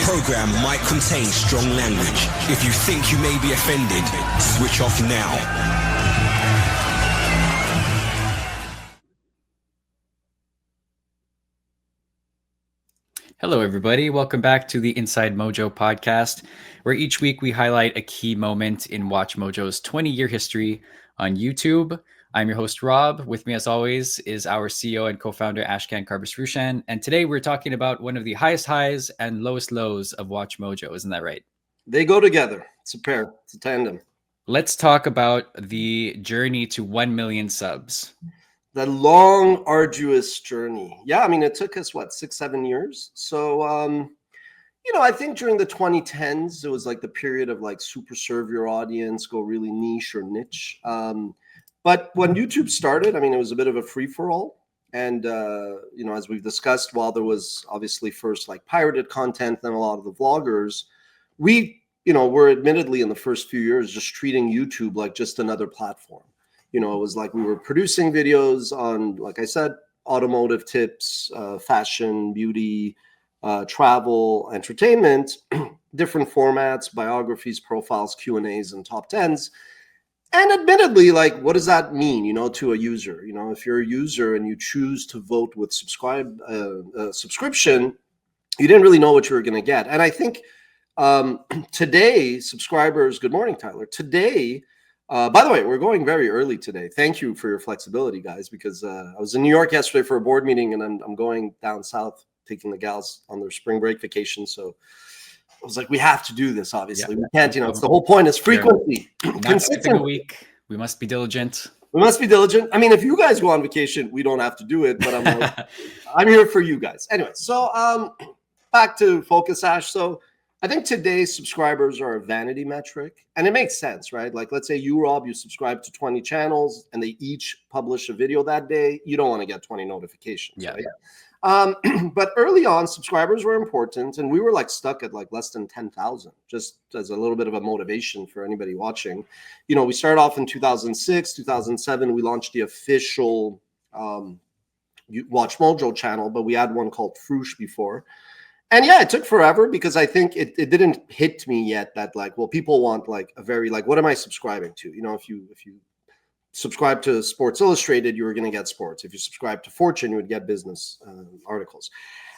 program might contain strong language. If you think you may be offended, switch off now. Hello, everybody. Welcome back to the Inside Mojo podcast, where each week we highlight a key moment in WatchMojo's 20-year history on YouTube. I'm your host, Rob. With me, as always, is our CEO and co-founder, Ashkan Karbasfrooshan. And today we're talking about one of the highest highs and lowest lows of WatchMojo. Isn't that right? They go together. It's a pair. It's a tandem. Let's talk about the journey to 1 million subs. The long, arduous journey. Yeah, I mean, it took us, 6-7 years? So, I think during the 2010s, it was like the period of like super serve your audience, go really niche or niche. But when YouTube started, I mean, it was a bit of a free-for-all. And, as we've discussed, while there was obviously first like pirated content, then a lot of the vloggers, we, were admittedly in the first few years just treating YouTube like just another platform. It was like we were producing videos on, like I said, automotive tips, fashion, beauty, travel, entertainment, different formats, biographies, profiles, Q&As, and top 10s. And admittedly, like, what does that mean, to a user? If you're a user and you choose to vote with subscription, you didn't really know what you were going to get. And I think today, subscribers, good morning, Tyler. Today, by the way, we're going very early today. Thank you for your flexibility, guys, because I was in New York yesterday for a board meeting, and I'm going down south, taking the gals on their spring break vacation. So I was like, we have to do this, obviously. Yeah. We can't, it's the whole point is frequency. Not skipping a week. We must be diligent. We must be diligent. I mean, if you guys go on vacation, we don't have to do it, but I'm here for you guys. Anyway, so back to focus, Ash. So I think today's subscribers are a vanity metric, and it makes sense, right? Like, let's say you, Rob, you subscribe to 20 channels and they each publish a video that day. You don't want to get 20 notifications, yeah. Right? But early on, subscribers were important, and we were like stuck at like less than 10,000, just as a little bit of a motivation for anybody watching. We started off in 2006, 2007. We launched the official WatchMojo channel, but we had one called Froosh before. And yeah, it took forever because I think it didn't hit me yet that like, well, people want like a very like, what am I subscribing to? If you subscribe to Sports Illustrated, you were going to get sports. If you subscribe to Fortune, you would get business articles.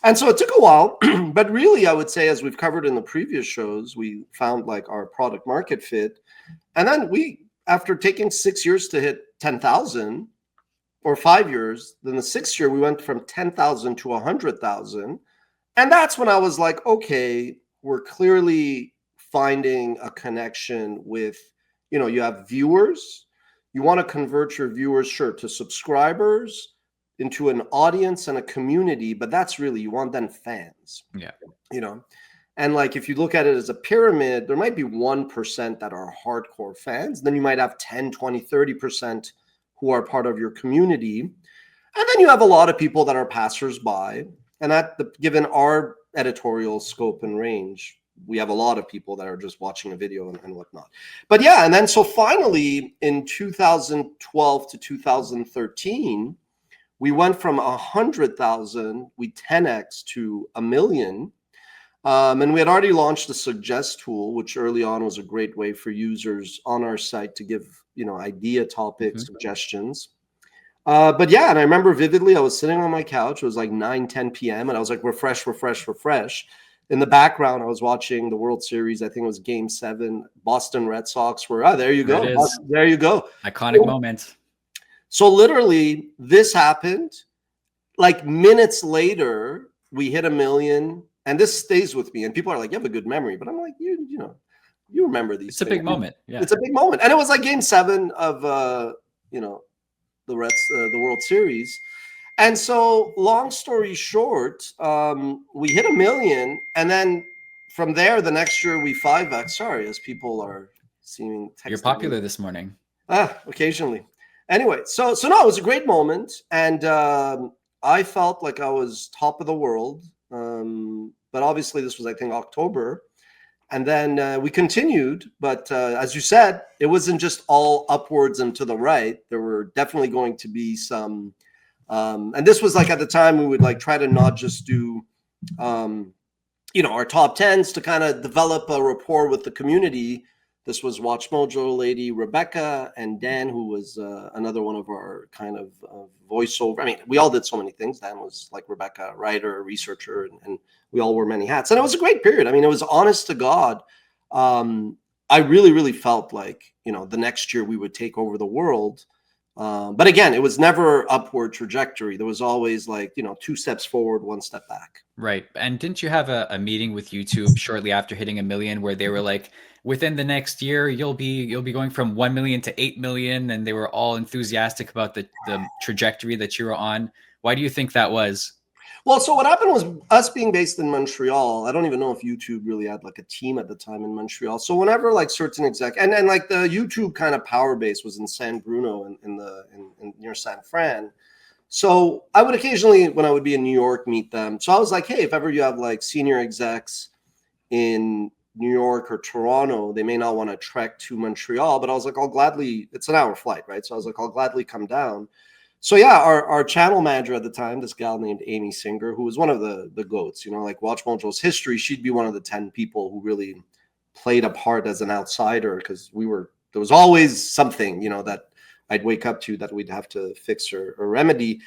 And so it took a while, but really I would say, as we've covered in the previous shows, we found like our product market fit. And then we, after taking 6 years to hit 10,000 or 5 years, then the 6th year we went from 10,000 to 100,000. And that's when I was like, okay, we're clearly finding a connection with, you have viewers. You want to convert your viewers, sure, to subscribers, into an audience and a community, but that's really, you want them fans. Yeah. And like, if you look at it as a pyramid, there might be 1% that are hardcore fans. Then you might have 10, 20, 30% who are part of your community. And then you have a lot of people that are passersby. And given our editorial scope and range, we have a lot of people that are just watching a video and whatnot. But yeah, and then so finally in 2012 to 2013, we went from 100,000, we 10x to 1 million. And we had already launched the Suggest tool, which early on was a great way for users on our site to give, idea topic suggestions. But yeah, and I remember vividly, I was sitting on my couch. It was like 9-10 p.m. and I was like, refresh. In the background, I was watching the World Series. I think it was Game 7. Boston Red Sox were, there you go. There you go. Iconic moment. So literally, this happened. Like minutes later, we hit 1 million. And this stays with me. And people are like, you have a good memory. But I'm like, you remember these things. It's a big moment. Yeah. It's a big moment. And it was like Game 7 of, the World Series. And so long story short, we hit 1 million. And then from there, the next year we 5x. Sorry, as people are seeing. You're popular this morning. Occasionally. Anyway, so no, it was a great moment. And I felt like I was top of the world. But obviously this was, I think, October. And then we continued, but as you said, it wasn't just all upwards and to the right. There were definitely going to be some, and this was like at the time we would like try to not just do our top tens to kind of develop a rapport with the community. This was WatchMojo lady Rebecca and Dan, who was another one of our kind of voiceover. I mean, we all did so many things. Dan was like Rebecca, writer, researcher, and we all wore many hats. And it was a great period. I mean, it was honest to God. I really, really felt like, the next year we would take over the world. But again, it was never upward trajectory. There was always like, 2 steps forward, 1 step back. Right. And didn't you have a meeting with YouTube shortly after hitting 1 million where they were like, within the next year, you'll be going from 1 million to 8 million, and they were all enthusiastic about the trajectory that you were on. Why do you think that was? Well, so what happened was us being based in Montreal. I don't even know if YouTube really had like a team at the time in Montreal. So whenever like certain exec and like the YouTube kind of power base was in San Bruno in near San Fran. So I would occasionally, when I would be in New York, meet them. So I was like, hey, if ever you have like senior execs in New York or Toronto, they may not want to trek to Montreal, but I was like, I'll gladly, it's an hour flight, right? So I was like, I'll gladly come down. So yeah, our channel manager at the time, this gal named Amy Singer, who was one of the goats, like WatchMojo's history, she'd be one of the 10 people who really played a part as an outsider, because there was always something, that I'd wake up to that we'd have to fix or remedy.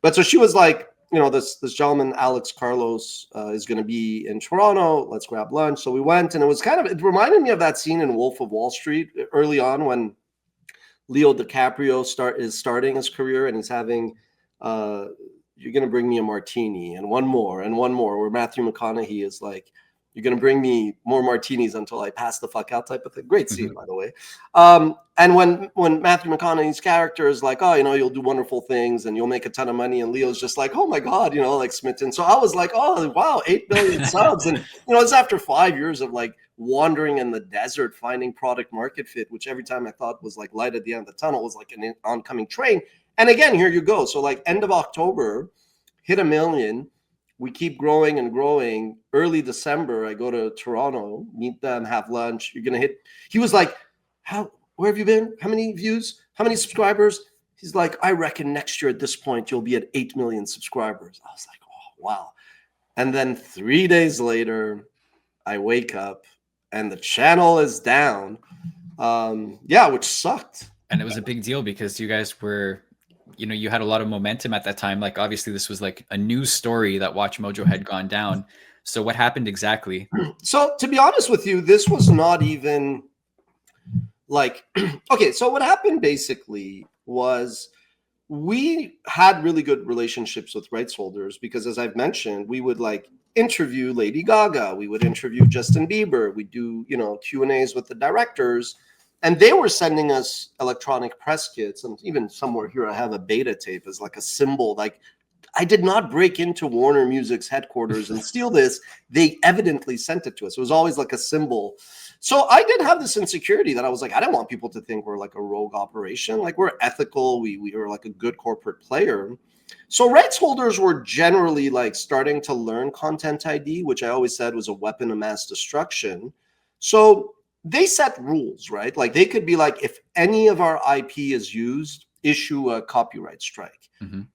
But so she was like, this gentleman, Alex Carlos, is going to be in Toronto. Let's grab lunch. So we went, and it reminded me of that scene in Wolf of Wall Street early on when Leo DiCaprio is starting his career, and he's having, you're going to bring me a martini and one more, where Matthew McConaughey is like, you're going to bring me more martinis until I pass the fuck out type of thing. Great scene, by the way. And when Matthew McConaughey's character is like, oh, you'll do wonderful things and you'll make a ton of money. And Leo's just like, oh my God, like smitten. So I was like, oh, wow, 8 billion subs. And, it's after 5 years of like wandering in the desert, finding product market fit, which every time I thought was like light at the end of the tunnel was like an oncoming train. And again, here you go. So like end of October, hit 1 million. We keep growing and growing. Early December, I go to Toronto, meet them, have lunch. You're going to hit. He was like, where have you been? How many views? How many subscribers? He's like, I reckon next year at this point, you'll be at 8 million subscribers. I was like, oh, wow. And then 3 days later, I wake up and the channel is down. Which sucked. And it was a big deal because you guys were, you had a lot of momentum at that time. Like, obviously this was like a news story that WatchMojo had gone down. So what happened exactly? So to be honest with you, this was not even like, okay. So what happened basically was we had really good relationships with rights holders because, as I've mentioned, we would like interview Lady Gaga. We would interview Justin Bieber. We do, Q&As with the directors. And they were sending us electronic press kits. And even somewhere here, I have a beta tape as like a symbol. Like, I did not break into Warner Music's headquarters and steal this. They evidently sent it to us. It was always like a symbol. So I did have this insecurity that I was like, I don't want people to think we're like a rogue operation. Like, we're ethical. We were like a good corporate player. So rights holders were generally like starting to learn ContentID, which I always said was a weapon of mass destruction. So they set rules, right? Like, they could be like, if any of our IP is used, issue a copyright strike.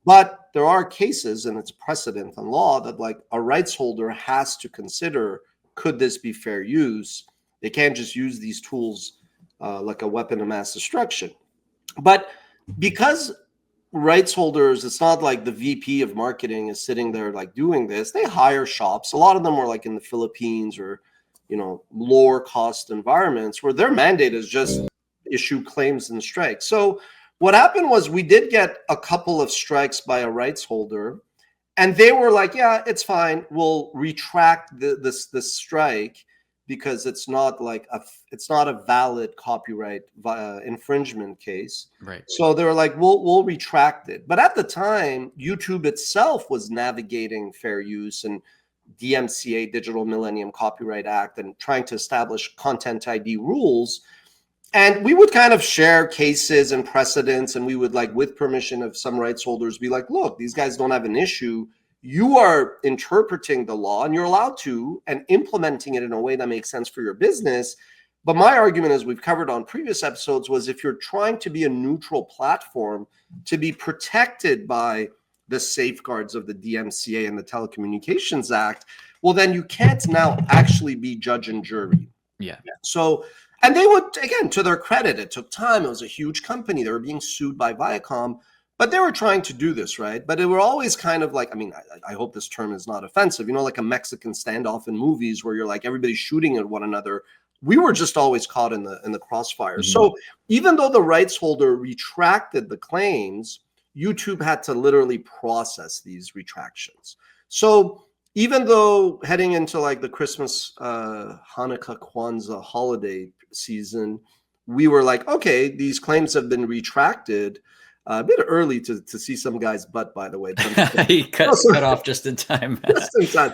But there are cases, and it's precedent in law, that like a rights holder has to consider, could this be fair use? They can't just use these tools like a weapon of mass destruction. But because rights holders, it's not like the VP of marketing is sitting there like doing this. They hire shops. A lot of them were like in the Philippines or lower cost environments where their mandate is just issue claims and strikes. So what happened was we did get a couple of strikes by a rights holder, and they were like, yeah, it's fine. We'll retract this strike because it's not a valid copyright infringement case. Right. So they were like, we'll retract it. But at the time, YouTube itself was navigating fair use and DMCA, Digital Millennium Copyright Act, and trying to establish ContentID rules. And we would kind of share cases and precedents, and we would, like, with permission of some rights holders, be like, look, these guys don't have an issue. You are interpreting the law, and you're allowed to, and implementing it in a way that makes sense for your business. But my argument, as we've covered on previous episodes, was if you're trying to be a neutral platform to be protected by the safeguards of the DMCA and the Telecommunications Act, well, then you can't now actually be judge and jury. Yeah. So, and they would, again, to their credit, it took time. It was a huge company. They were being sued by Viacom, but they were trying to do this, right? But they were always kind of like, I mean, I hope this term is not offensive, like a Mexican standoff in movies where you're like, everybody's shooting at one another. We were just always caught in the crossfire. Mm-hmm. So even though the rights holder retracted the claims, YouTube had to literally process these retractions. So even though heading into like the Christmas, Hanukkah, Kwanzaa holiday season, we were like, okay, these claims have been retracted. A bit early to see some guy's butt, by the way. He cut off just in time. Just in time.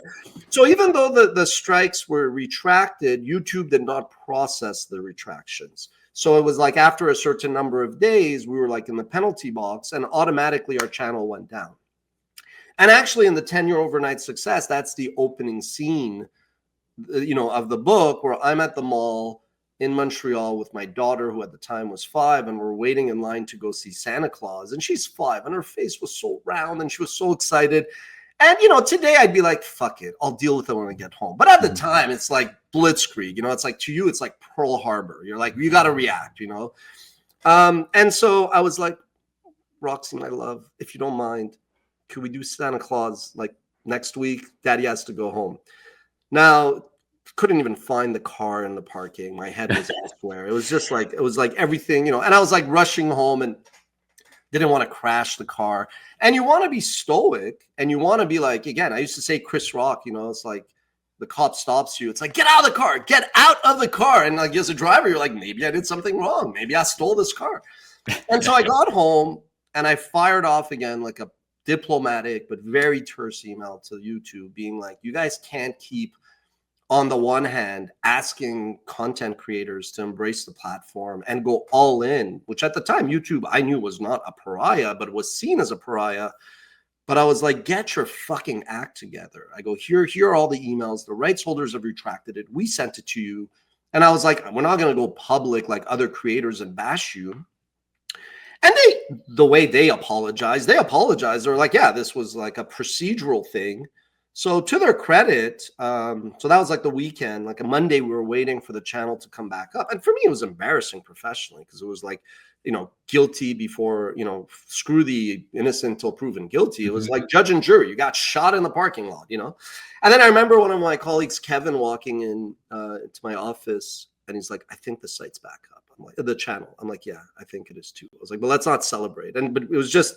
So even though the strikes were retracted, YouTube did not process the retractions. So it was like after a certain number of days, we were like in the penalty box, and automatically our channel went down. And actually in the 10-Year Overnight Success, that's the opening scene, of the book, where I'm at the mall in Montreal with my daughter, who at the time was 5, and we're waiting in line to go see Santa Claus. And she's 5, and her face was so round, and she was so excited. And, today I'd be like, fuck it, I'll deal with it when I get home. But at the time, it's like blitzkrieg, it's like, to you, it's like Pearl Harbor. You're like, you got to react, And so I was like, Roxy, my love, if you don't mind, could we do Santa Claus like next week? Daddy has to go home. Now, couldn't even find the car in the parking. My head was elsewhere. It was just like, everything, and I was like rushing home and didn't want to crash the car. And you want to be stoic, and you want to be like, again, I used to say Chris Rock, it's like the cop stops you. It's like, get out of the car, get out of the car. And like, as a driver, you're like, maybe I did something wrong. Maybe I stole this car. And so I got home and I fired off again, like a diplomatic, but very terse email to YouTube being like, you guys can't keep, on the one hand, asking content creators to embrace the platform and go all in, which at the time, YouTube, I knew was not a pariah, but it was seen as a pariah. But I was like, get your fucking act together. I go, here are all the emails. The rights holders have retracted it. We sent it to you. And I was like, we're not going to go public like other creators and bash you. And the way they apologized. They're like, yeah, this was like a procedural thing. So to their credit, so that was like the weekend, like a Monday, we were waiting for the channel to come back up. And for me, it was embarrassing professionally, because it was like, guilty before, screw the innocent till proven guilty. It was like judge and jury. You got shot in the parking lot, And then I remember one of my colleagues, Kevin, walking in to my office, and he's like, I think the site's back up. I'm like, the channel. I'm like, yeah, I think it is too. I was like, but let's not celebrate. But it was just,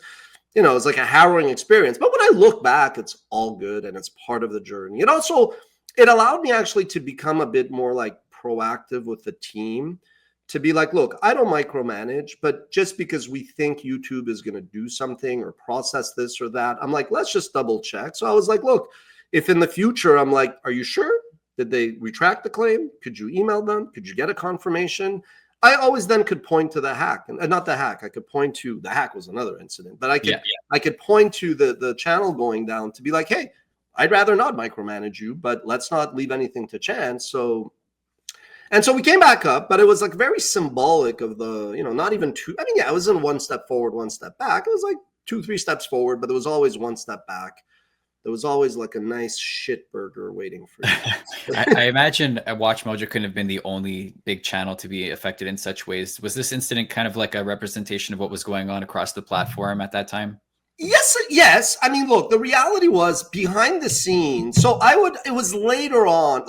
it was like a harrowing experience. But when I look back, it's all good, and it's part of the journey. It allowed me actually to become a bit more like proactive with the team, to be like, look, I don't micromanage, but just because we think YouTube is going to do something or process this or that, I'm like, let's just double check. So I was like, look, if in the future, I'm like, are you sure? Did they retract the claim? Could you email them? Could you get a confirmation? I always then could point to the hack, and not the hack. I could point to the hack was another incident, but I could point to the channel going down to be like, hey, I'd rather not micromanage you, but let's not leave anything to chance. So we came back up, but it was like very symbolic of the, not even two. I mean, yeah, it wasn't one step forward, one step back. It was like 2-3 steps forward, but there was always one step back. There was always like a nice shit burger waiting for you. I imagine WatchMojo couldn't have been the only big channel to be affected in such ways. Was this incident kind of like a representation of what was going on across the platform at that time? Yes. I mean, look, the reality was behind the scenes. So it was later on.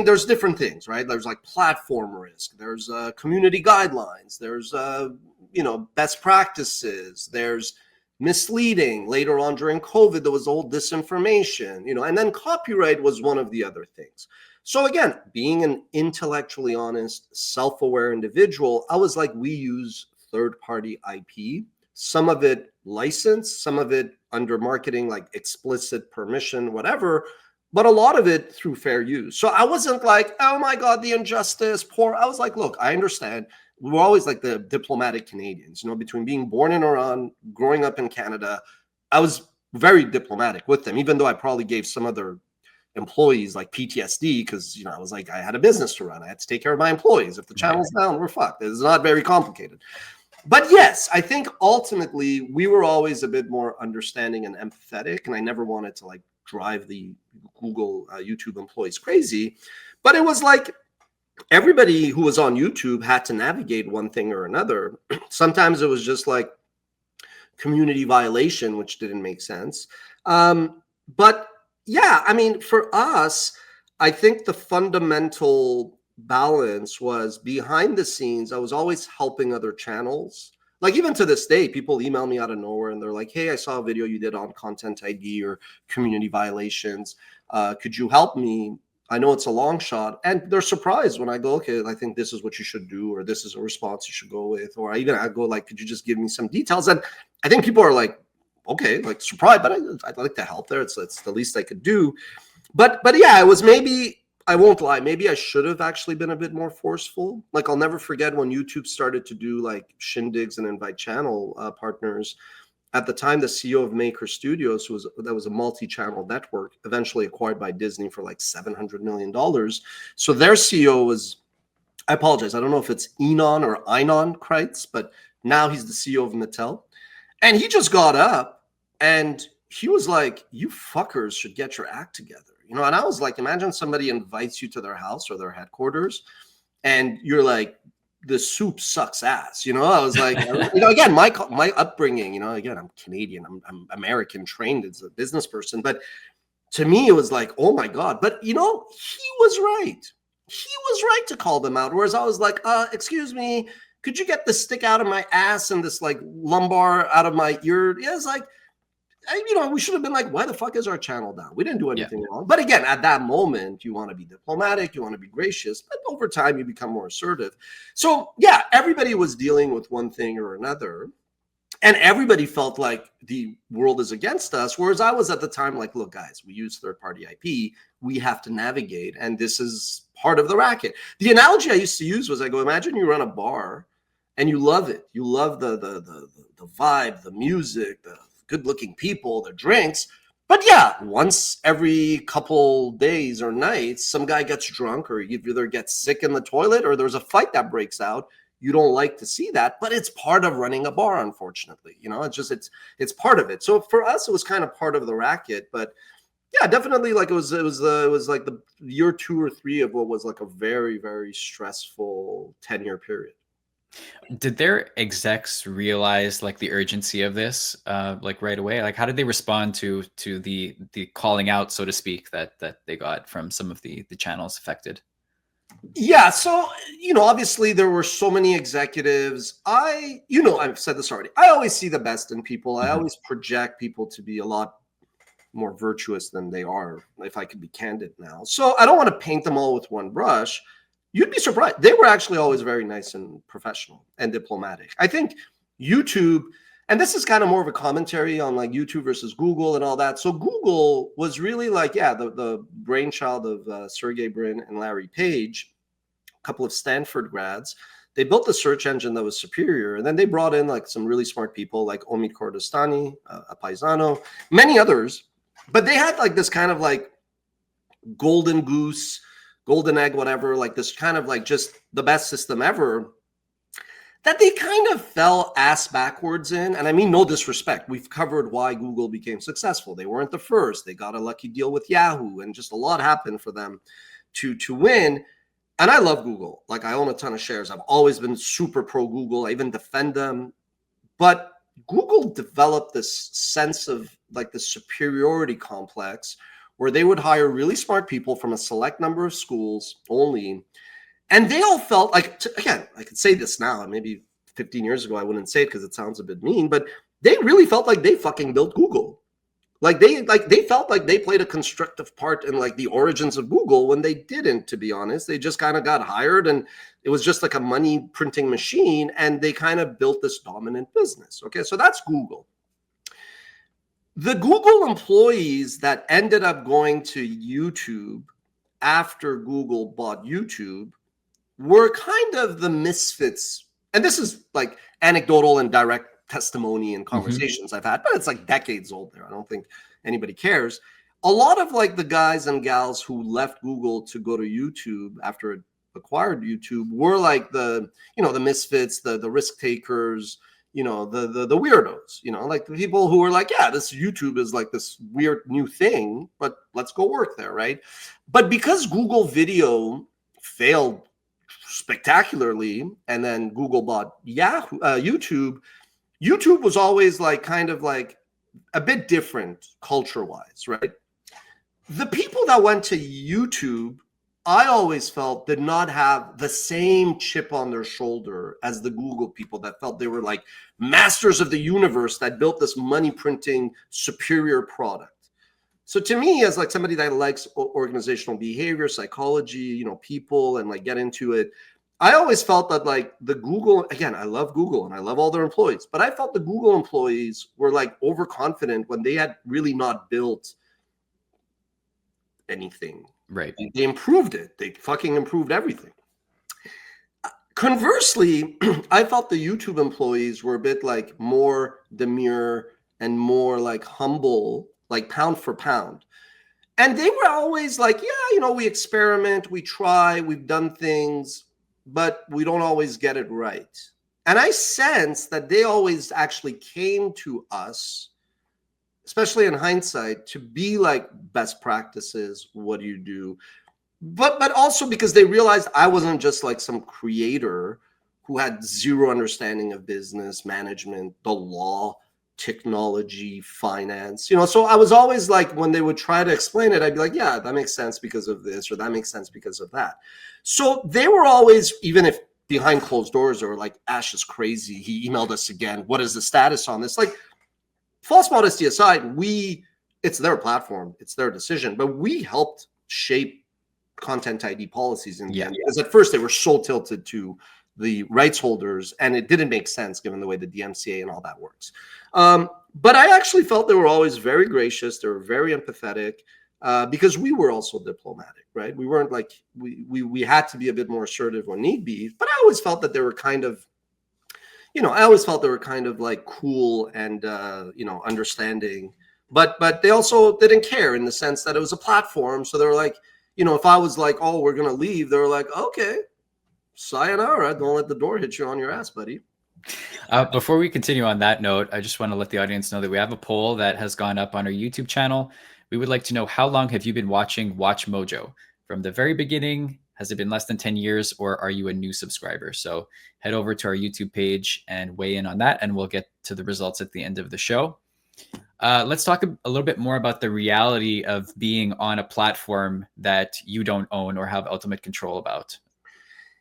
There's different things, right? There's like platform risk. There's community guidelines. There's, best practices. There's misleading. Later on during COVID, there was all disinformation, and then copyright was one of the other things. So again, being an intellectually honest, self-aware individual, I was like, we use third-party IP, some of it licensed, some of it under marketing, like explicit permission, whatever, but a lot of it through fair use. So I wasn't like, oh my God, the injustice, poor. I was like, look, I understand. We were always like the diplomatic Canadians, between being born in Iran, growing up in Canada, I was very diplomatic with them, even though I probably gave some other employees like PTSD because, I was like, I had a business to run. I had to take care of my employees. If the channel's down, we're fucked. It's not very complicated. But yes, I think ultimately we were always a bit more understanding and empathetic, and I never wanted to like drive the Google YouTube employees crazy. But it was like everybody who was on YouTube had to navigate one thing or another. Sometimes it was just like community violation, which didn't make sense. But yeah, I mean, for us, I think the fundamental balance was behind the scenes. I was always helping other channels. Like even to this day, people email me out of nowhere and they're like, hey, I saw a video you did on ContentID or community violations. Could you help me? I know it's a long shot. And they're surprised when I go, okay, I think this is what you should do, or this is a response you should go with. Or I go like, could you just give me some details? And I think people are like, okay, like surprised, but I'd like to help there. It's the least I could do. But yeah, it was maybe, I won't lie, maybe I should have actually been a bit more forceful. Like I'll never forget when YouTube started to do like shindigs and invite channel partners. At the time, the CEO of Maker Studios, that was a multi-channel network, eventually acquired by Disney for like $700 million. So their CEO was, I apologize, I don't know if it's Enon or Einon Kreitz, but now he's the CEO of Mattel. And he just got up and he was like, you fuckers should get your act together. You know, and I was like, imagine somebody invites you to their house or their headquarters and you're like, the soup sucks ass. You know, I was like, you know, again, my upbringing, you know, again, I'm Canadian, I'm American trained as a business person. But to me, it was like, oh my God. But, you know, he was right. He was right to call them out. Whereas I was like, excuse me, could you get the stick out of my ass and this like lumbar out of my ear? Yeah, it's like, you know, we should have been like, why the fuck is our channel down? We didn't do anything wrong. But again, at that moment, you want to be diplomatic, you want to be gracious, but over time, you become more assertive. So yeah, everybody was dealing with one thing or another. And everybody felt like the world is against us. Whereas I was at the time like, look, guys, we use third-party IP. We have to navigate. And this is part of the racket. The analogy I used to use was I go, imagine you run a bar and you love it. You love the vibe, the music, the good-looking people, the drinks. But yeah, once every couple days or nights, some guy gets drunk or you either get sick in the toilet or there's a fight that breaks out. You don't like to see that, but it's part of running a bar, unfortunately. You know, it's part of it. So for us, it was kind of part of the racket. But yeah, definitely, like it was like the year 2 or 3 of what was like a very, very stressful 10-year period. Did their execs realize like the urgency of this, like right away? Like, how did they respond to the calling out, so to speak, that they got from some of the channels affected? Yeah, so you know, obviously there were so many executives. I've said this already. I always see the best in people. I always project people to be a lot more virtuous than they are, if I could be candid now. So I don't want to paint them all with one brush. You'd be surprised. They were actually always very nice and professional and diplomatic. I think YouTube, and this is kind of more of a commentary on like YouTube versus Google and all that. So Google was really like, yeah, the brainchild of Sergey Brin and Larry Page, a couple of Stanford grads. They built the search engine that was superior. And then they brought in like some really smart people like Omid Kordestani, a Paisano, many others. But they had like this kind of like golden goose, golden egg, whatever, like this kind of like just the best system ever that they kind of fell ass backwards in. And I mean, no disrespect. We've covered why Google became successful. They weren't the first. They got a lucky deal with Yahoo and just a lot happened for them to win. And I love Google. Like I own a ton of shares. I've always been super pro Google. I even defend them. But Google developed this sense of like the superiority complex where they would hire really smart people from a select number of schools only. And they all felt like, again, I could say this now, and maybe 15 years ago, I wouldn't say it because it sounds a bit mean, but they really felt like they fucking built Google. Like they felt like they played a constructive part in like the origins of Google when they didn't, to be honest. They just kind of got hired and it was just like a money printing machine and they kind of built this dominant business. Okay, so that's Google. The Google employees that ended up going to YouTube after Google bought YouTube were kind of the misfits. And this is like anecdotal and direct testimony and conversations I've had, but it's like decades old there. I don't think anybody cares. A lot of like the guys and gals who left Google to go to YouTube after it acquired YouTube were like the misfits, the risk takers, the weirdos, like the people who are like, yeah, this YouTube is like this weird new thing, but let's go work there, right? But because Google Video failed spectacularly, and then Google bought YouTube was always like kind of like a bit different culture-wise, right? The people that went to YouTube, I always felt, did not have the same chip on their shoulder as the Google people that felt they were like masters of the universe that built this money printing superior product. So to me, as like somebody that likes organizational behavior, psychology, people, and like get into it, I always felt that like the Google, again, I love Google and I love all their employees, but I felt the Google employees were like overconfident when they had really not built anything. Right. They improved it. They fucking improved everything. Conversely, I felt the YouTube employees were a bit like more demure and more like humble, like pound for pound. And they were always like, yeah, we experiment, we try, we've done things, but we don't always get it right. And I sense that they always actually came to us, especially in hindsight, to be like best practices. What do you do? But also because they realized I wasn't just like some creator who had zero understanding of business, management, the law, technology, finance, so I was always like, when they would try to explain it, I'd be like, yeah, that makes sense because of this, or that makes sense because of that. So they were always, even if behind closed doors, or like, Ash is crazy, he emailed us again, what is the status on this? Like, false modesty aside, it's their platform, it's their decision, but we helped shape ContentID policies in the end. Because at first they were so tilted to the rights holders, and it didn't make sense given the way the DMCA and all that works. But I actually felt they were always very gracious. They were very empathetic, because we were also diplomatic, right? We weren't like, we had to be a bit more assertive when need be, but I always felt that they were kind of, like cool and, understanding, but they also didn't care in the sense that it was a platform. So they were like, if I was like, oh, we're going to leave, they were like, okay, sayonara, don't let the door hit you on your ass, buddy. Before we continue on that note, I just want to let the audience know that we have a poll that has gone up on our YouTube channel. We would like to know, how long have you been watching WatchMojo? From the very beginning, has it been less than 10 years, or are you a new subscriber? So head over to our YouTube page and weigh in on that, and we'll get to the results at the end of the show. Let's talk a little bit more about the reality of being on a platform that you don't own or have ultimate control about.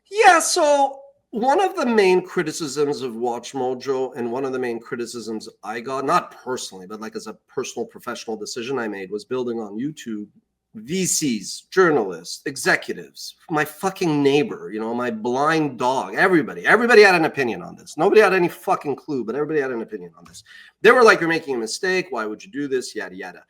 Yeah, so one of the main criticisms of WatchMojo, and one of the main criticisms I got, not personally, but like as a personal professional decision I made, was building on YouTube. VCs, journalists, executives, my fucking neighbor, my blind dog, everybody had an opinion on this. Nobody had any fucking clue, but everybody had an opinion on this. They were like, you're making a mistake. Why would you do this? Yada, yada.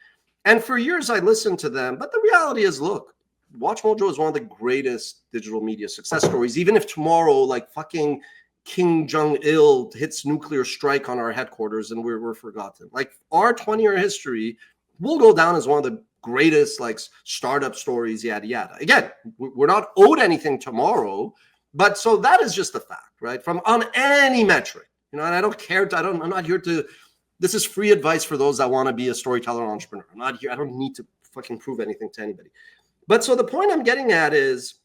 And for years I listened to them. But the reality is, look, WatchMojo is one of the greatest digital media success stories. Even if tomorrow, like fucking Kim Jong-il hits nuclear strike on our headquarters and we're forgotten, like our 20-year history will go down as one of the greatest like startup stories, yada, yada. Again, we're not owed anything tomorrow, but so that is just a fact, right? From on any metric, and I don't care. I'm not here to, this is free advice for those that want to be a storyteller or entrepreneur. I'm not here. I don't need to fucking prove anything to anybody. But so the point I'm getting at is,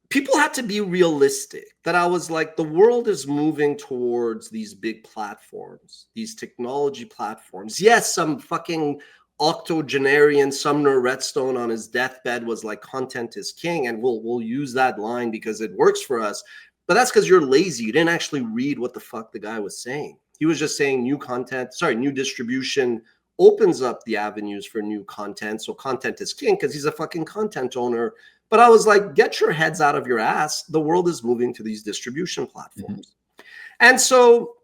people had to be realistic, that I was like, the world is moving towards these big platforms, these technology platforms. Yes, some fucking octogenarian Sumner Redstone on his deathbed was like, content is king, and we'll use that line because it works for us. But that's because you're lazy. You didn't actually read what the fuck the guy was saying. He was just saying new distribution opens up the avenues for new content. So content is king because he's a fucking content owner. But I was like, get your heads out of your ass. The world is moving to these distribution platforms. And so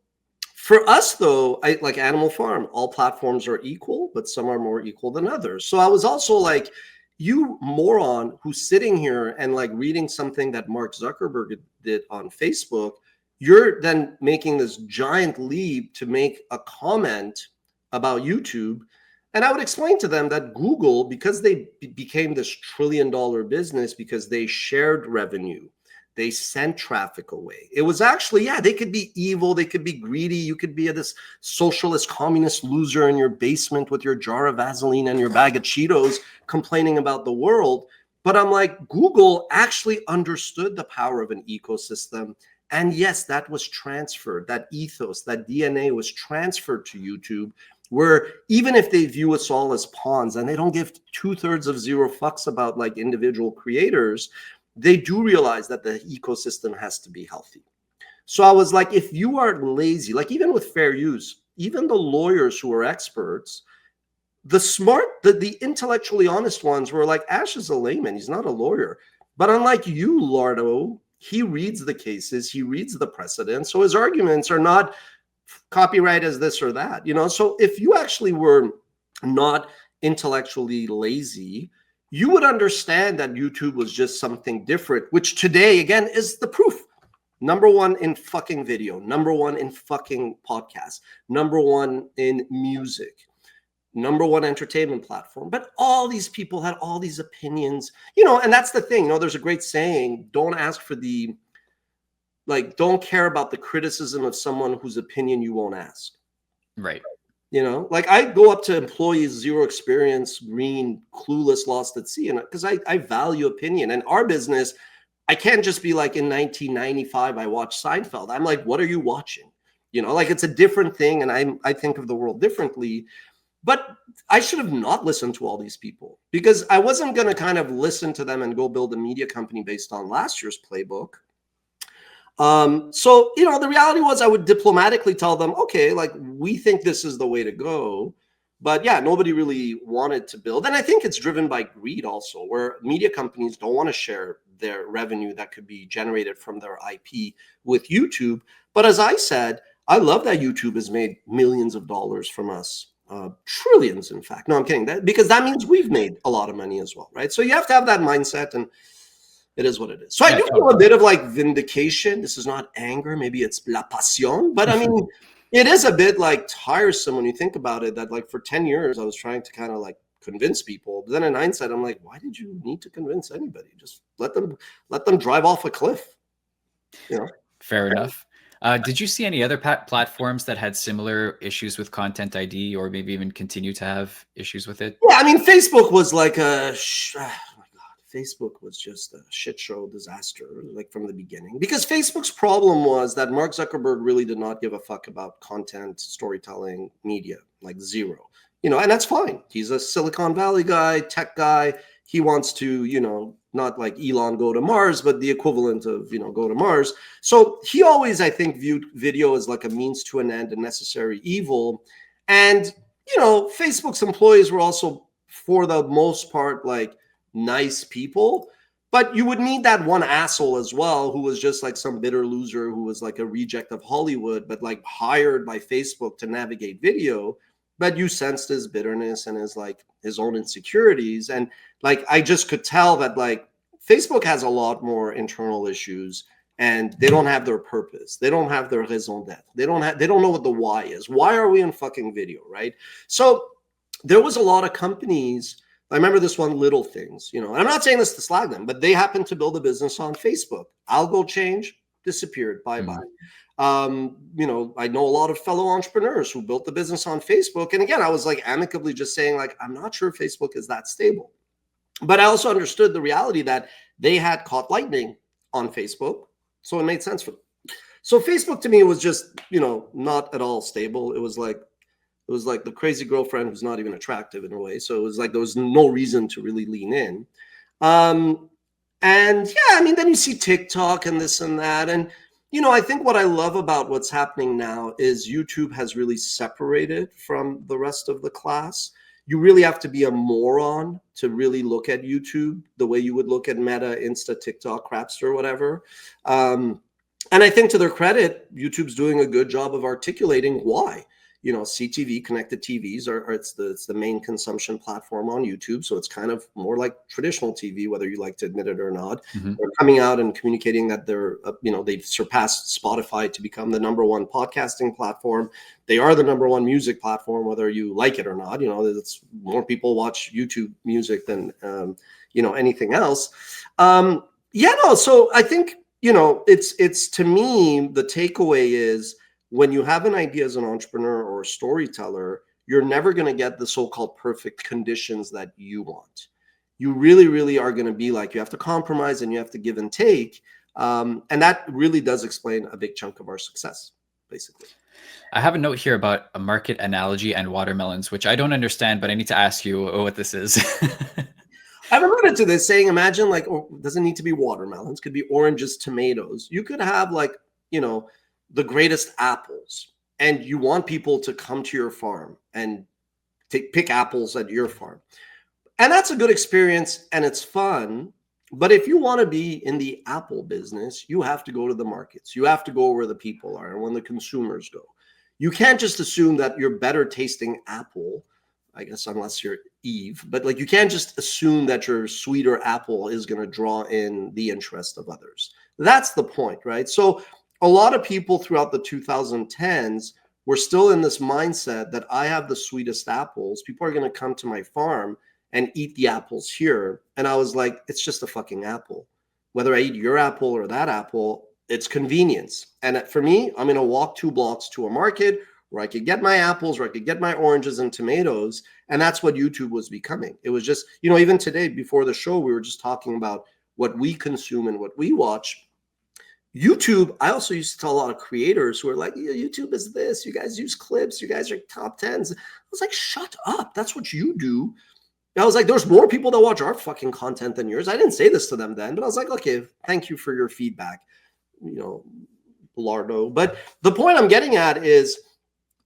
for us, though, like Animal Farm, all platforms are equal, but some are more equal than others. So I was also like, you moron who's sitting here and like reading something that Mark Zuckerberg did on Facebook, you're then making this giant leap to make a comment about YouTube. And I would explain to them that Google, because they became this $1 trillion business, because they shared revenue, They sent traffic away. It was actually, yeah, they could be evil. They could be greedy. You could be this socialist communist loser in your basement with your jar of Vaseline and your bag of Cheetos complaining about the world. But I'm like, Google actually understood the power of an ecosystem. And yes, that was transferred. That ethos, that DNA was transferred to YouTube, where even if they view us all as pawns and they don't give 2/3 of zero fucks about like individual creators, they do realize that the ecosystem has to be healthy. So I was like, if you are lazy, like even with fair use, even the lawyers who are experts, the smart, the intellectually honest ones were like, Ash is a layman. He's not a lawyer. But unlike you, Lardo, he reads the cases, he reads the precedent. So his arguments are not copyright as this or that, you know? So if you actually were not intellectually lazy, you would understand that YouTube was just something different, which today, again, is the proof. Number one in fucking video, number one in fucking podcasts, number one in music, number one entertainment platform. But all these people had all these opinions, you know, and that's the thing, you know, there's a great saying, don't ask for the, like, don't care about the criticism of someone whose opinion you won't ask. Right. You know, like I go up to employees, zero experience, green, clueless, lost at sea, and because I value opinion. And our business, I can't just be like in 1995, I watched Seinfeld. I'm like, what are you watching? You know, like it's a different thing. And I think of the world differently. But I should have not listened to all these people because I wasn't going to kind of listen to them and go build a media company based on last year's playbook. So, you know, the reality was I would diplomatically tell them, okay, like we think this is the way to go. But yeah, nobody really wanted to build. And I think it's driven by greed also, where media companies don't want to share their revenue that could be generated from their IP with YouTube. But as I said, I love that YouTube has made millions of dollars from us. Trillions, in fact. No, I'm kidding. Because that means we've made a lot of money as well, right? So you have to have that mindset, and it is what it is. So I do feel a bit of like vindication. This is not anger. Maybe it's la pasión. But I mean, it is a bit like tiresome when you think about it, that like for 10 years, I was trying to kind of like convince people. But then in hindsight, I'm like, why did you need to convince anybody? Just let them drive off a cliff. You know? Fair enough. Did you see any other platforms that had similar issues with Content ID, or maybe even continue to have issues with it? Yeah, I mean, Facebook was like a Facebook was just a shit show disaster, like from the beginning. Because Facebook's problem was that Mark Zuckerberg really did not give a fuck about content, storytelling, media, like zero. You know, and that's fine. He's a Silicon Valley guy, tech guy. He wants to, you know, not like Elon go to Mars, but the equivalent of, you know, go to Mars. So he always, I think, viewed video as like a means to an end, a necessary evil. And, you know, Facebook's employees were also, for the most part, like nice people. But you would need that one asshole as well, who was just like some bitter loser who was like a reject of Hollywood, but like hired by Facebook to navigate video. But you sensed his bitterness and his like his own insecurities. And like, I just could tell that like Facebook has a lot more internal issues, and they don't have their purpose. They don't have their raison d'etre. They don't know what the why is. Why are we in fucking video, right? So there was a lot of companies. I remember this one, Little Things, you know, and I'm not saying this to slag them, but they happened to build a business on Facebook. Algo change, disappeared, bye-bye. You know, I know a lot of fellow entrepreneurs who built the business on Facebook. And again, I was like amicably just saying like, I'm not sure Facebook is that stable. But I also understood the reality that they had caught lightning on Facebook. So it made sense for them. So Facebook to me was just, you know, not at all stable. It was like the crazy girlfriend who's not even attractive in a way. So it was like there was no reason to really lean in. And yeah, I mean, then you see TikTok and this and that. And you know, I think what I love about what's happening now is YouTube has really separated from the rest of the class. You really have to be a moron to really look at YouTube the way you would look at Meta, Insta, TikTok, Crapster, whatever. And I think to their credit, YouTube's doing a good job of articulating why. You know, CTV, connected TVs it's the main consumption platform on YouTube. So it's kind of more like traditional TV, whether you like to admit it or not. Mm-hmm. They're coming out and communicating that they're, you know, they've surpassed Spotify to become the #1 podcasting platform. They are the #1 music platform, whether you like it or not. You know, it's more people watch YouTube music than, you know, anything else. So I think it's to me, the takeaway is when you have an idea as an entrepreneur or a storyteller, you're never going to get the so-called perfect conditions that you want. You really, really are going to be like, you have to compromise and you have to give and take. And that really does explain a big chunk of our success, basically. I have a note here about a market analogy and watermelons, which I don't understand, but I need to ask you what this is. I've alluded to this saying, imagine like, doesn't need to be watermelons, could be oranges, tomatoes. You could have like, the greatest apples, and you want people to come to your farm and pick apples at your farm. And that's a good experience and it's fun. But if you want to be in the apple business, you have to go to the markets. You have to go where the people are and when the consumers go. You can't just assume that you're better tasting apple, I guess, unless you're Eve, but like you can't just assume that your sweeter apple is going to draw in the interest of others. That's the point, right? So a lot of people throughout the 2010s were still in this mindset that I have the sweetest apples. People are going to come to my farm and eat the apples here. And I was like, it's just a fucking apple. Whether I eat your apple or that apple, it's convenience. And for me, I'm going to walk 2 blocks to a market where I could get my apples, where I could get my oranges and tomatoes. And that's what YouTube was becoming. It was just, even today before the show, we were just talking about what we consume and what we watch. YouTube, I also used to tell a lot of creators who are like, yeah, YouTube is this, you guys use clips, you guys are top tens. I was like, shut up. That's what you do. I was like, there's more people that watch our fucking content than yours. I didn't say this to them then, but I was like, okay, thank you for your feedback, Lardo. But the point I'm getting at is,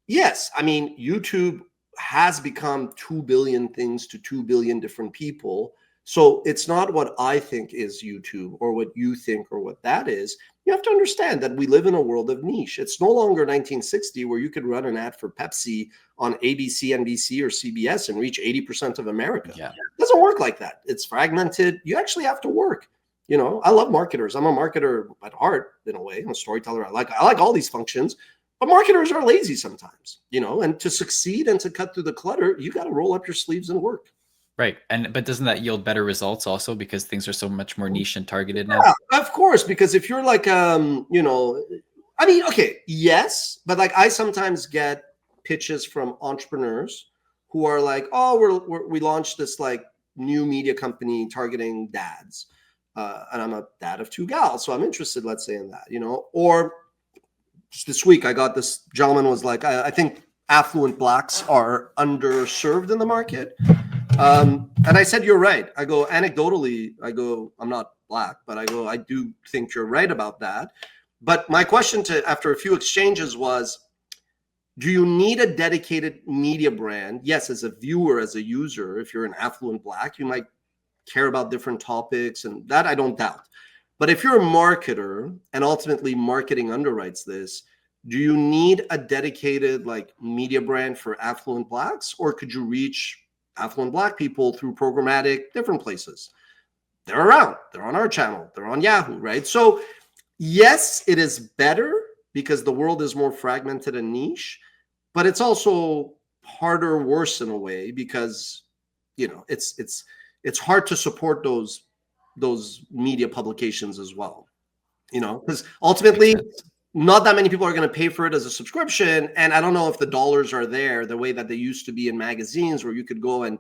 yes, I mean, YouTube has become 2 billion things to 2 billion different people. So it's not what I think is YouTube or what you think or what that is. You have to understand that we live in a world of niche. It's no longer 1960 where you could run an ad for Pepsi on ABC, NBC, or CBS and reach 80% of America. Yeah. It doesn't work like that. It's fragmented. You actually have to work. I love marketers. I'm a marketer at heart in a way. I'm a storyteller. I like all these functions. But marketers are lazy sometimes, and to succeed and to cut through the clutter, you got to roll up your sleeves and work. Right. But doesn't that yield better results also because things are so much more niche and targeted now? Yeah, of course, because if you're like, okay, yes, but like I sometimes get pitches from entrepreneurs who are like, oh, we launched this like new media company targeting dads. And I'm a dad of 2 gals, so I'm interested, let's say, in that, or just this week, I got this gentleman was like, I think affluent Blacks are underserved in the market. And I said, you're right. I go, anecdotally, I'm not Black, but I do think you're right about that. But my question after a few exchanges was, do you need a dedicated media brand? Yes, as a viewer, as a user, if you're an affluent Black, you might care about different topics, and that I don't doubt. But if you're a marketer and ultimately marketing underwrites this, do you need a dedicated like media brand for affluent Blacks, or could you reach affluent Black people through programmatic different places? They're around. They're on our channel. They're on Yahoo, right? So yes, it is better because the world is more fragmented and niche, but it's also harder, worse in a way because it's hard to support those media publications as well, because ultimately not that many people are going to pay for it as a subscription. And I don't know if the dollars are there the way that they used to be in magazines where you could go and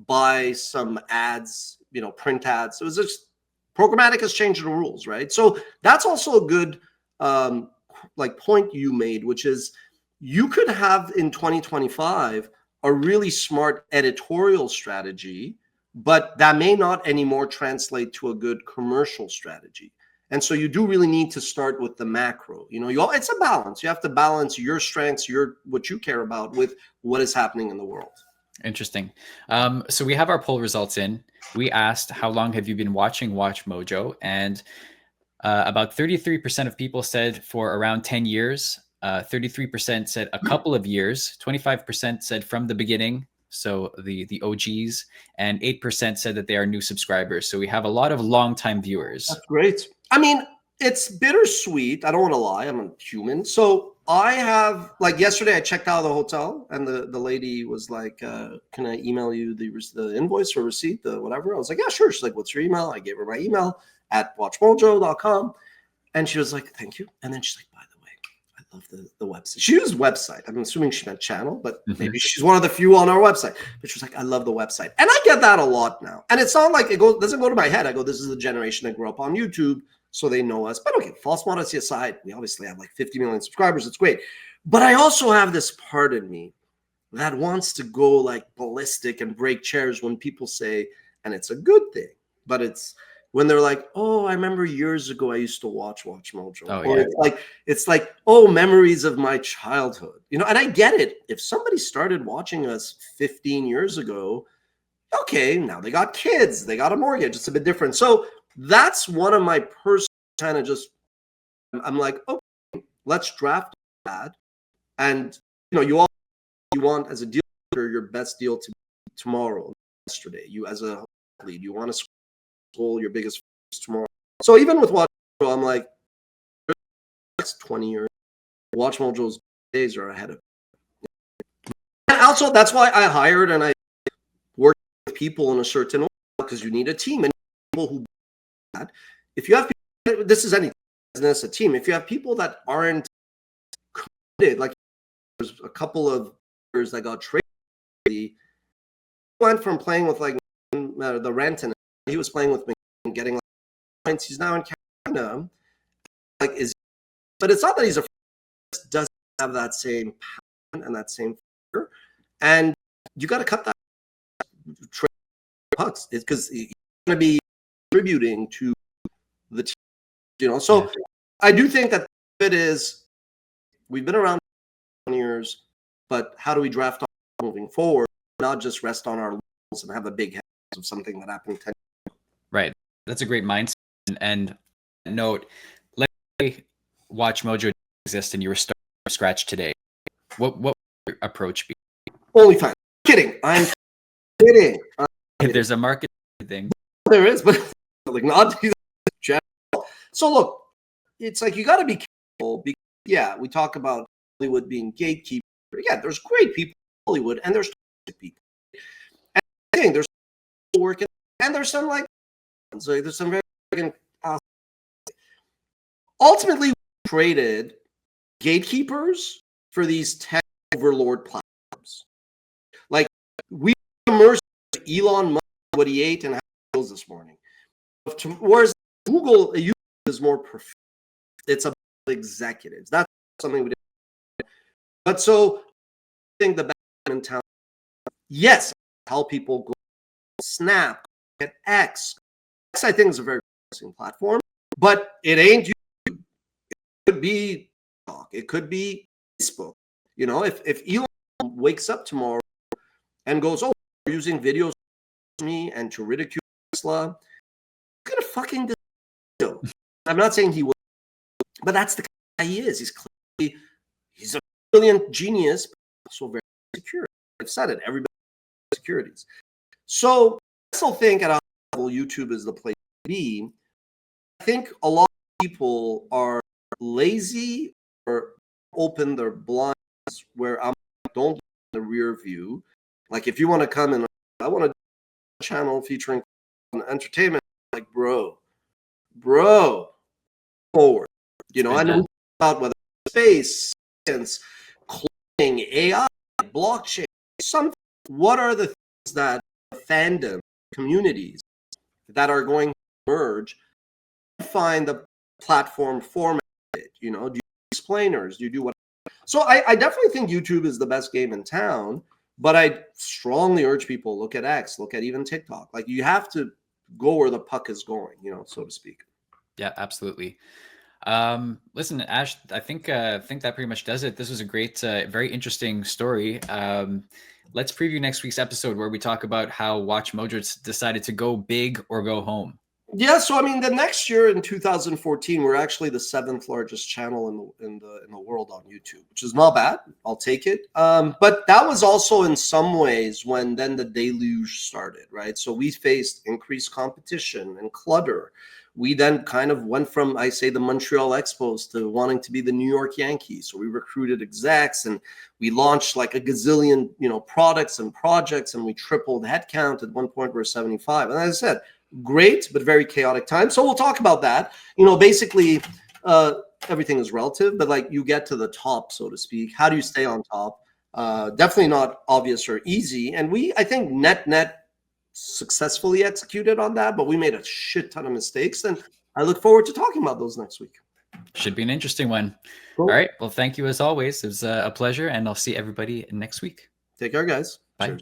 buy some ads, print ads. It was just programmatic has changed the rules, right? So that's also a good point you made, which is you could have in 2025 a really smart editorial strategy, but that may not anymore translate to a good commercial strategy. And so you do really need to start with the macro. It's a balance. You have to balance your strengths, what you care about with what is happening in the world. Interesting. So we have our poll results in. We asked, how long have you been watching WatchMojo? And about 33% of people said for around 10 years. 33% said a couple of years. 25% said from the beginning. So the OGs, and 8% said that they are new subscribers. So we have a lot of longtime viewers. That's great. I mean, it's bittersweet. I don't want to lie. I'm a human. So I have, like yesterday, I checked out of the hotel and the lady was like, can I email you the invoice or receipt, the whatever? I was like, yeah, sure. She's like, what's your email? I gave her my email at watchmojo.com. And she was like, thank you. And then she's like, by the way, I love the website. She used website. I'm assuming she meant channel, but maybe she's one of the few on our website. But she was like, I love the website. And I get that a lot now. And it's not like doesn't go to my head. I go, this is the generation that grew up on YouTube, so they know us. But okay, false modesty aside, we obviously have like 50 million subscribers. It's great. But I also have this part in me that wants to go like ballistic and break chairs when people say, and it's a good thing, but it's when they're like, oh, I remember years ago I used to watch WatchMojo. Oh, or yeah. it's like, oh, memories of my childhood. You know, and I get it. If somebody started watching us 15 years ago, okay, now they got kids, they got a mortgage, it's a bit different. So that's one of my personal kind of just, I'm like, okay, let's draft that. And you know, you want as a deal maker your best deal to be tomorrow, yesterday. You as a lead, you want to goal your biggest tomorrow. So even with WatchMojo, I'm like, next 20 years, WatchMojo's days are ahead of me. And also, that's why I hired and I work with people in a certain way, because you need a team and people who do that. If you have people, this is any business, a team. If you have people that aren't committed, like there's a couple of years that got traded, he went from playing with like the rent and he was playing with me and getting like points. He's now in Canada. Like but it's not that he's doesn't have that same passion and that same fear. And you got to cut that trade pucks. It's because you're going to be contributing to the team, you know. So I do think that it is. We've been around 20 years, but how do we draft on moving forward? Not just rest on our laurels and have a big head of something that happened 10 years. Right. That's a great mindset. And note, let's say WatchMojo exists and you were starting from scratch today. What would your approach be? OnlyFans. Kidding. I'm kidding. There's a market thing. There is, but like not general. So look, it's like you got to be careful. Because, yeah, we talk about Hollywood being gatekeeper. Yeah, there's great people in Hollywood, and there's toxic people. And I think there's people working, and there's some like. So there's some very ultimately we traded gatekeepers for these tech overlord platforms. Like we immersed Elon Musk what he ate and how he feels this morning. Whereas Google is more proficient. It's about executives. That's something we did. But so I think the back mentality, yes, help people go Snap, get X. I think is a very interesting platform, but it ain't YouTube. It could be TikTok. It could be Facebook. You know, if Elon wakes up tomorrow and goes, "Oh, we're using videos to me and to ridicule Tesla," he's gonna fucking do. I'm not saying he will, but that's the guy he is. He's a brilliant genius, but also very secure. I've said it. Everybody has securities. So I still think at a level, YouTube is the place to be. I think a lot of people are lazy or open their blinds where don't look in the rear view. Like if you want to come in, I want to do a channel featuring entertainment. Like bro, forward. You know, and we talk about whether space, science, cloning, AI, blockchain, something. What are the things that fandom communities that are going to merge? Find the platform format. You know, do you do explainers? Do you do what? So I definitely think YouTube is the best game in town. But I strongly urge people look at X, look at even TikTok. Like you have to go where the puck is going, you know, so to speak. Yeah, absolutely. Listen, Ash, I think that pretty much does it. This was a great, very interesting story. Let's preview next week's episode where we talk about how WatchMojo decided to go big or go home. Yeah, so I mean, the next year in 2014, we're actually the 7th largest channel in the world on YouTube, which is not bad. I'll take it. But that was also in some ways when then the deluge started, right? So we faced increased competition and clutter. We then kind of went from, I say, the Montreal Expos to wanting to be the New York Yankees. So we recruited execs and we launched like a gazillion, you know, products and projects, and we tripled headcount. At one point, we're 75. And as I said, great, but very chaotic time. So we'll talk about that. You know, basically, everything is relative, but like you get to the top, so to speak. How do you stay on top? Definitely not obvious or easy. And I think net successfully executed on that, but we made a shit ton of mistakes. And I look forward to talking about those next week. Should be an interesting one. Cool. All right. Well, thank you as always. It was a pleasure, and I'll see everybody next week. Take care, guys. Bye. Cheers.